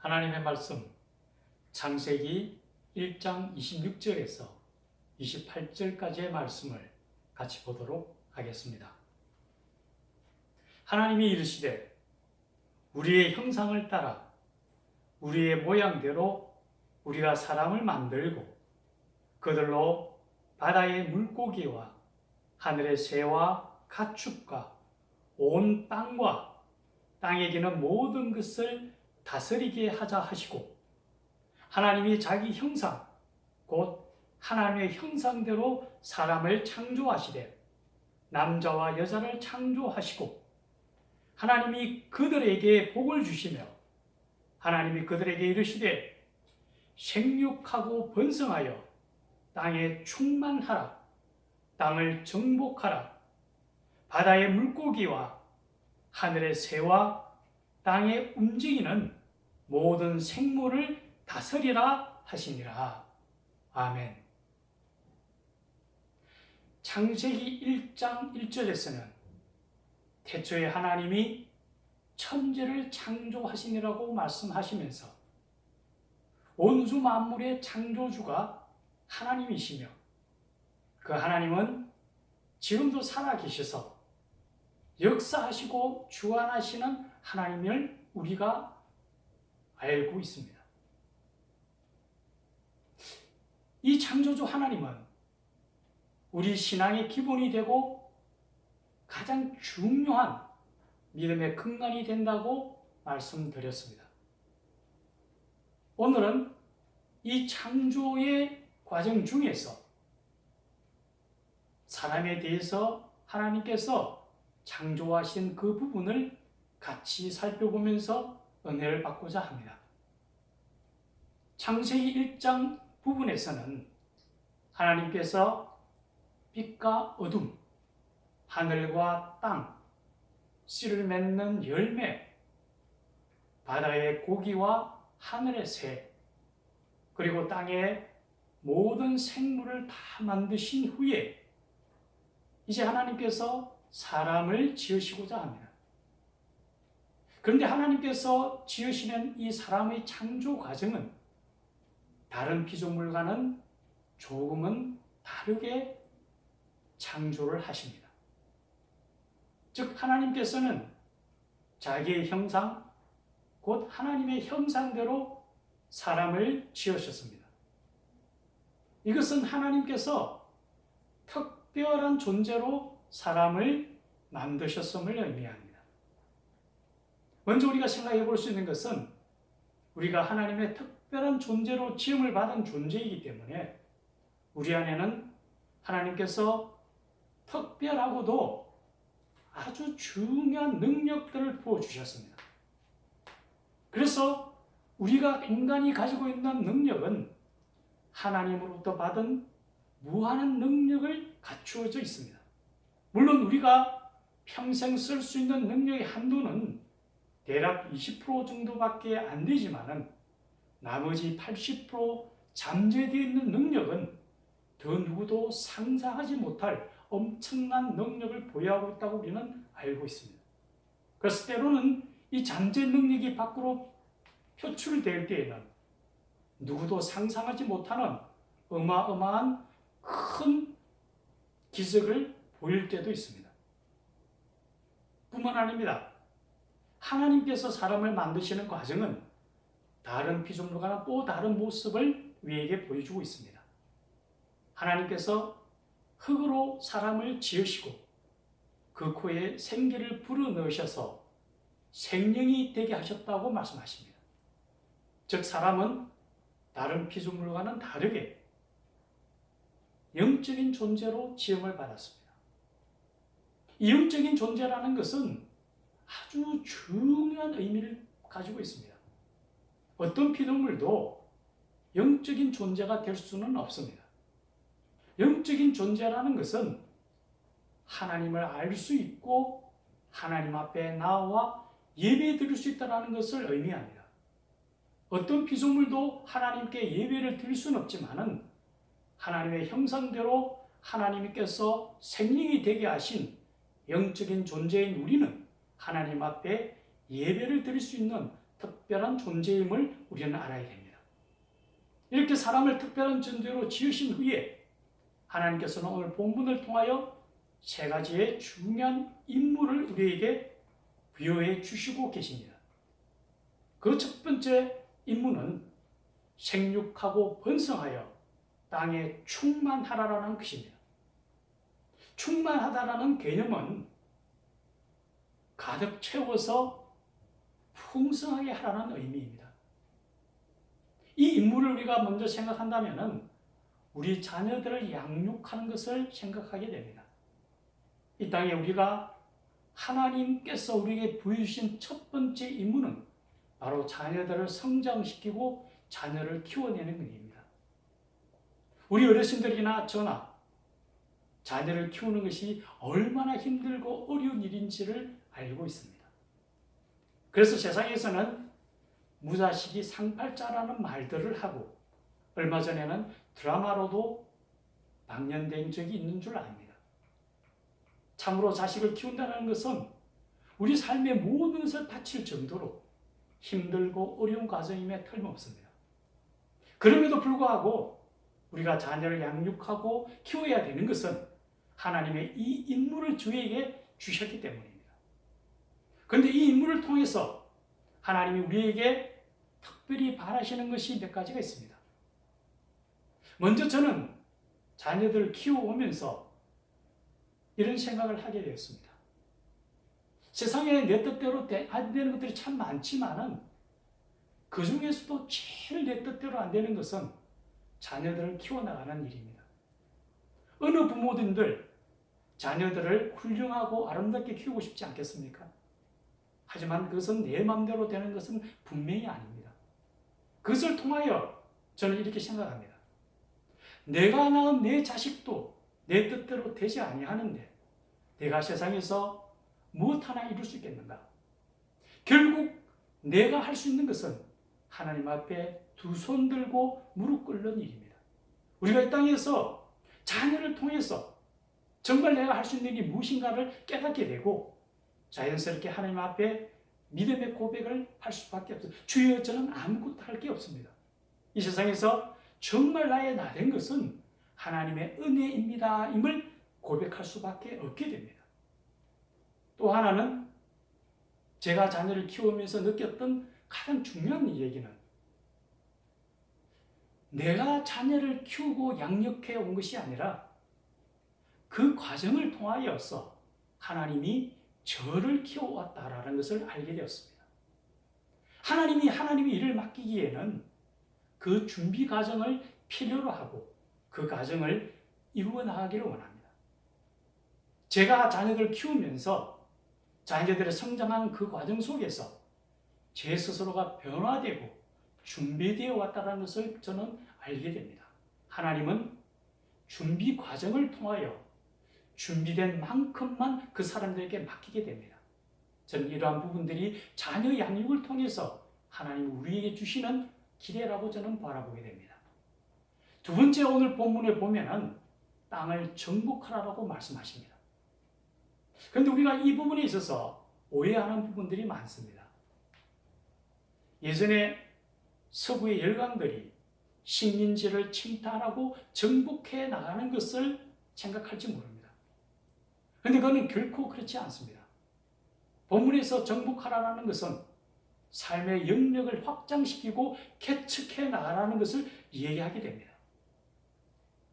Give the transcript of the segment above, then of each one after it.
하나님의 말씀 창세기 1장 26절에서 28절까지의 말씀을 같이 보도록 하겠습니다. 하나님이 이르시되 우리의 형상을 따라 우리의 모양대로 우리가 사람을 만들고 그들로 바다의 물고기와 하늘의 새와 가축과 온 땅과 땅에 기는 모든 것을 다스리게 하자 하시고, 하나님이 자기 형상 곧 하나님의 형상대로 사람을 창조하시되 남자와 여자를 창조하시고, 하나님이 그들에게 복을 주시며 하나님이 그들에게 이르시되 생육하고 번성하여 땅에 충만하라, 땅을 정복하라, 바다의 물고기와 하늘의 새와 땅에 움직이는 모든 생물을 다스리라 하시니라. 아멘. 창세기 1장 1절에서는 태초에 하나님이 천지를 창조하시니라고 말씀하시면서 온수 만물의 창조주가 하나님이시며 그 하나님은 지금도 살아계셔서 역사하시고 주관하시는 하나님을 우리가 알고 있습니다. 이 창조주 하나님은 우리 신앙의 기본이 되고 가장 중요한 믿음의 근간이 된다고 말씀드렸습니다. 오늘은 이 창조의 과정 중에서 사람에 대해서 하나님께서 창조하신 그 부분을 같이 살펴보면서 은혜를 받고자 합니다. 창세기 1장 부분에서는 하나님께서 빛과 어둠, 하늘과 땅, 씨를 맺는 열매, 바다의 고기와 하늘의 새, 그리고 땅의 모든 생물을 다 만드신 후에 이제 하나님께서 사람을 지으시고자 합니다. 그런데 하나님께서 지으시는 이 사람의 창조 과정은 다른 피조물과는 조금은 다르게 창조를 하십니다. 즉 하나님께서는 자기의 형상, 곧 하나님의 형상대로 사람을 지으셨습니다. 이것은 하나님께서 특별한 존재로 사람을 만드셨음을 의미합니다. 먼저 우리가 생각해 볼 수 있는 것은 우리가 하나님의 특별한 존재로 지음을 받은 존재이기 때문에 우리 안에는 하나님께서 특별하고도 아주 중요한 능력들을 부어주셨습니다. 그래서 우리가 인간이 가지고 있는 능력은 하나님으로부터 받은 무한한 능력을 갖추어져 있습니다. 물론 우리가 평생 쓸 수 있는 능력의 한도는 대략 20% 정도밖에 안 되지만은 나머지 80% 잠재되어 있는 능력은 더 누구도 상상하지 못할 엄청난 능력을 보유하고 있다고 우리는 알고 있습니다. 그래서 때로는 이 잠재 능력이 밖으로 표출될 때에는 누구도 상상하지 못하는 어마어마한 큰 기적을 보일 때도 있습니다. 뿐만 아닙니다. 하나님께서 사람을 만드시는 과정은 다른 피조물과는 또 다른 모습을 우리에게 보여주고 있습니다. 하나님께서 흙으로 사람을 지으시고 그 코에 생기를 불어넣으셔서 생명이 되게 하셨다고 말씀하십니다. 즉 사람은 다른 피조물과는 다르게 영적인 존재로 지음을 받았습니다. 이 영적인 존재라는 것은 아주 중요한 의미를 가지고 있습니다. 어떤 피조물도 영적인 존재가 될 수는 없습니다. 영적인 존재라는 것은 하나님을 알 수 있고 하나님 앞에 나와 예배 드릴 수 있다는 것을 의미합니다. 어떤 피조물도 하나님께 예배를 드릴 수는 없지만은 하나님의 형상대로 하나님께서 생명이 되게 하신 영적인 존재인 우리는 하나님 앞에 예배를 드릴 수 있는 특별한 존재임을 우리는 알아야 됩니다. 이렇게 사람을 특별한 존재로 지으신 후에 하나님께서는 오늘 본문을 통하여 세 가지의 중요한 임무를 우리에게 부여해 주시고 계십니다. 그 첫 번째 임무는 생육하고 번성하여 땅에 충만하라라는 것입니다. 충만하다라는 개념은 가득 채워서 풍성하게 하라는 의미입니다. 이 임무를 우리가 먼저 생각한다면 우리 자녀들을 양육하는 것을 생각하게 됩니다. 이 땅에 우리가 하나님께서 우리에게 부여주신 첫 번째 임무는 바로 자녀들을 성장시키고 자녀를 키워내는 것입니다. 우리 어르신들이나 저나 자녀를 키우는 것이 얼마나 힘들고 어려운 일인지를 알고 있습니다. 그래서 세상에서는 무자식이 상팔자라는 말들을 하고 얼마 전에는 드라마로도 방영된 적이 있는 줄 압니다. 참으로 자식을 키운다는 것은 우리 삶의 모든 것을 바칠 정도로 힘들고 어려운 과정임에 틀림없습니다. 그럼에도 불구하고 우리가 자녀를 양육하고 키워야 되는 것은 하나님의 이 임무를 저에게 주셨기 때문입니다. 그런데 이 임무를 통해서 하나님이 우리에게 특별히 바라시는 것이 몇 가지가 있습니다. 먼저 저는 자녀들을 키워오면서 이런 생각을 하게 되었습니다. 세상에 내 뜻대로 안 되는 것들이 참 많지만은 그 중에서도 제일 내 뜻대로 안 되는 것은 자녀들을 키워나가는 일입니다. 어느 부모님들 자녀들을 훌륭하고 아름답게 키우고 싶지 않겠습니까? 하지만 그것은 내 마음대로 되는 것은 분명히 아닙니다. 그것을 통하여 저는 이렇게 생각합니다. 내가 낳은 내 자식도 내 뜻대로 되지 아니하는데 내가 세상에서 무엇 하나 이룰 수 있겠는가? 결국 내가 할 수 있는 것은 하나님 앞에 두 손 들고 무릎 꿇는 일입니다. 우리가 이 땅에서 자녀를 통해서 정말 내가 할 수 있는 일이 무엇인가를 깨닫게 되고 자연스럽게 하나님 앞에 믿음의 고백을 할 수밖에 없어요. 주여 저는 아무것도 할 게 없습니다. 이 세상에서 정말 나의 나된 것은 하나님의 은혜입니다. 임을 고백할 수밖에 없게 됩니다. 또 하나는 제가 자녀를 키우면서 느꼈던 가장 중요한 얘기는 내가 자녀를 키우고 양육해 온 것이 아니라 그 과정을 통하여서 하나님이 저를 키워왔다라는 것을 알게 되었습니다. 하나님이 일을 맡기기에는 그 준비 과정을 필요로 하고 그 과정을 이루어 나가기를 원합니다. 제가 자녀들 키우면서 자녀들의 성장한 그 과정 속에서 제 스스로가 변화되고 준비되어 왔다는 것을 저는 알게 됩니다. 하나님은 준비 과정을 통하여 준비된 만큼만 그 사람들에게 맡기게 됩니다. 저는 이러한 부분들이 자녀 양육을 통해서 하나님이 우리에게 주시는 기대라고 저는 바라보게 됩니다. 두 번째 오늘 본문에 보면은 땅을 정복하라고 말씀하십니다. 그런데 우리가 이 부분에 있어서 오해하는 부분들이 많습니다. 예전에 서구의 열강들이 식민지를 침탈하고 정복해 나가는 것을 생각할지 모릅니다. 그런데 그건 결코 그렇지 않습니다. 본문에서 정복하라는 것은 삶의 영역을 확장시키고 개척해 나가라는 것을 얘기하게 됩니다.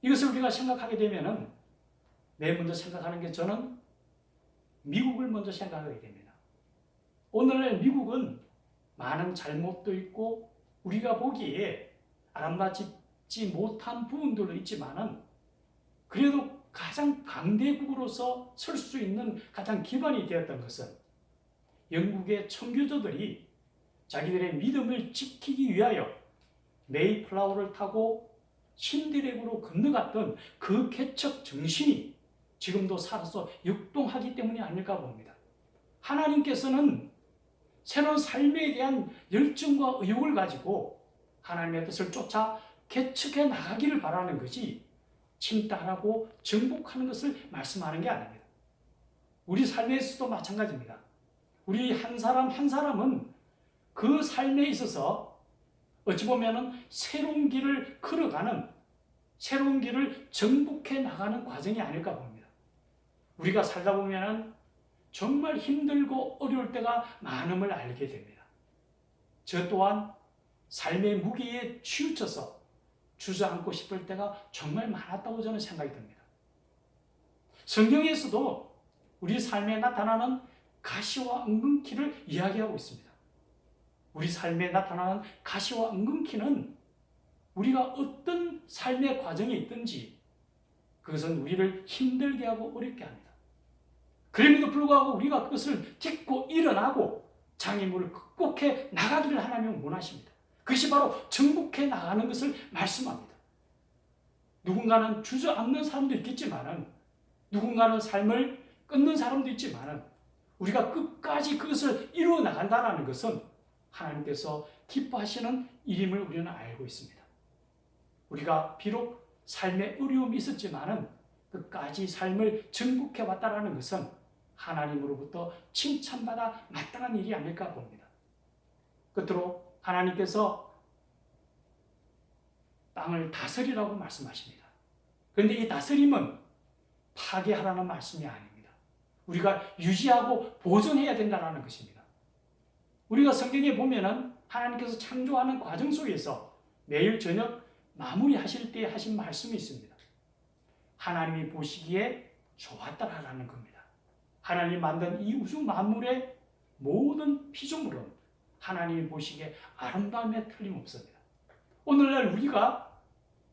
이것을 우리가 생각하게 되면은 맨 먼저 생각하는 게 저는 미국을 먼저 생각하게 됩니다. 오늘날 미국은 많은 잘못도 있고 우리가 보기에 아름답지 못한 부분들도 있지만은 그래도 가장 강대국으로서 설 수 있는 가장 기반이 되었던 것은 영국의 청교도들이 자기들의 믿음을 지키기 위하여 메이플라워를 타고 신디렉으로 건너갔던 그 개척 정신이 지금도 살아서 역동하기 때문이 아닐까 봅니다. 하나님께서는 새로운 삶에 대한 열정과 의욕을 가지고 하나님의 뜻을 쫓아 개척해 나가기를 바라는 것이 침탈하고 정복하는 것을 말씀하는 게 아닙니다. 우리 삶에서도 마찬가지입니다. 우리 한 사람 한 사람은 그 삶에 있어서 어찌 보면은 새로운 길을 걸어가는, 새로운 길을 정복해 나가는 과정이 아닐까 봅니다. 우리가 살다 보면은 정말 힘들고 어려울 때가 많음을 알게 됩니다. 저 또한 삶의 무게에 치우쳐서 주저앉고 싶을 때가 정말 많았다고 저는 생각이 듭니다. 성경에서도 우리 삶에 나타나는 가시와 엉겅퀴를 이야기하고 있습니다. 우리 삶에 나타나는 가시와 엉겅퀴는 우리가 어떤 삶의 과정에 있든지 그것은 우리를 힘들게 하고 어렵게 합니다. 그럼에도 불구하고 우리가 그것을 딛고 일어나고 장애물을 극복해 나가기를 하나님은 원하십니다. 그것이 바로 정복해 나가는 것을 말씀합니다. 누군가는 주저앉는 사람도 있겠지만은, 누군가는 삶을 끊는 사람도 있지만은, 우리가 끝까지 그것을 이루어 나간다는 것은 하나님께서 기뻐하시는 일임을 우리는 알고 있습니다. 우리가 비록 삶에 어려움이 있었지만은 끝까지 삶을 정복해 왔다는 것은 하나님으로부터 칭찬받아 마땅한 일이 아닐까 봅니다. 끝으로 하나님께서 땅을 다스리라고 말씀하십니다. 그런데 이 다스림은 파괴하라는 말씀이 아닙니다. 우리가 유지하고 보존해야 된다는 것입니다. 우리가 성경에 보면은 하나님께서 창조하는 과정 속에서 매일 저녁 마무리하실 때 하신 말씀이 있습니다. 하나님이 보시기에 좋았다라는 겁니다. 하나님이 만든 이 우주 만물의 모든 피조물은 하나님이 보시기에 아름다움에 틀림없습니다. 오늘날 우리가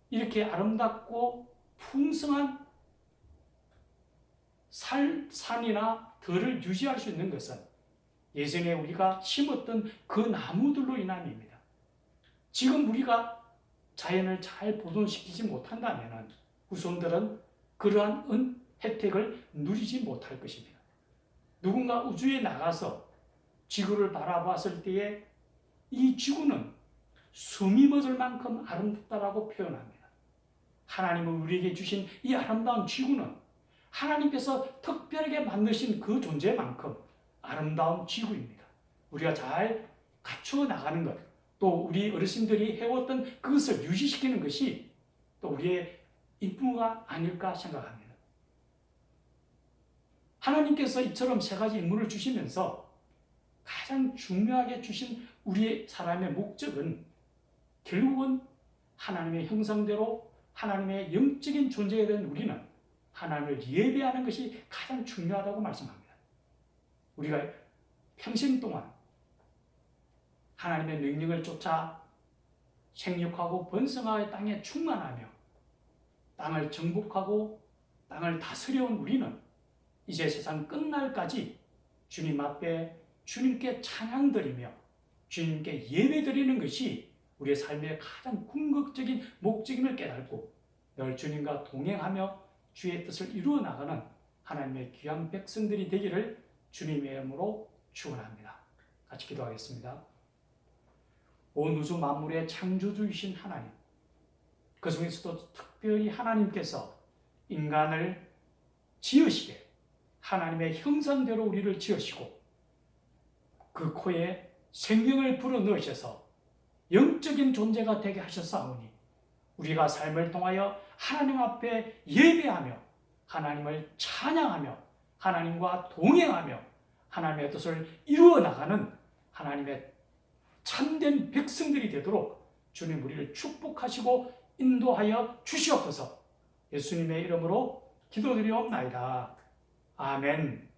이렇게 아름답고 풍성한 산이나 들을 유지할 수 있는 것은 예전에 우리가 심었던 그 나무들로 인함입니다. 지금 우리가 자연을 잘 보존시키지 못한다면 후손들은 그러한 혜택을 누리지 못할 것입니다. 누군가 우주에 나가서 지구를 바라봤을 때에 이 지구는 숨이 멎을 만큼 아름답다라고 표현합니다. 하나님은 우리에게 주신 이 아름다운 지구는 하나님께서 특별하게 만드신 그 존재만큼 아름다운 지구입니다. 우리가 잘 갖추어 나가는 것, 또 우리 어르신들이 해왔던 그것을 유지시키는 것이 또 우리의 임무가 아닐까 생각합니다. 하나님께서 이처럼 세 가지 임무를 주시면서 가장 중요하게 주신 우리의 사람의 목적은 결국은 하나님의 형상대로 하나님의 영적인 존재가 된 우리는 하나님을 예배하는 것이 가장 중요하다고 말씀합니다. 우리가 평생 동안 하나님의 명령을 쫓아 생육하고 번성하여 땅에 충만하며 땅을 정복하고 땅을 다스려온 우리는 이제 세상 끝날까지 주님 앞에 주님께 찬양드리며 주님께 예배드리는 것이 우리의 삶의 가장 궁극적인 목적임을 깨닫고 늘 주님과 동행하며 주의 뜻을 이루어 나가는 하나님의 귀한 백성들이 되기를 주님의 이름으로 축원합니다. 같이 기도하겠습니다. 온 우주 만물의 창조주이신 하나님, 그 중에서도 특별히 하나님께서 인간을 지으시되 하나님의 형상대로 우리를 지으시고 그 코에 생명을 불어넣으셔서 영적인 존재가 되게 하셨사오니 우리가 삶을 통하여 하나님 앞에 예배하며 하나님을 찬양하며 하나님과 동행하며 하나님의 뜻을 이루어 나가는 하나님의 참된 백성들이 되도록 주님 우리를 축복하시고 인도하여 주시옵소서. 예수님의 이름으로 기도드리옵나이다. 아멘.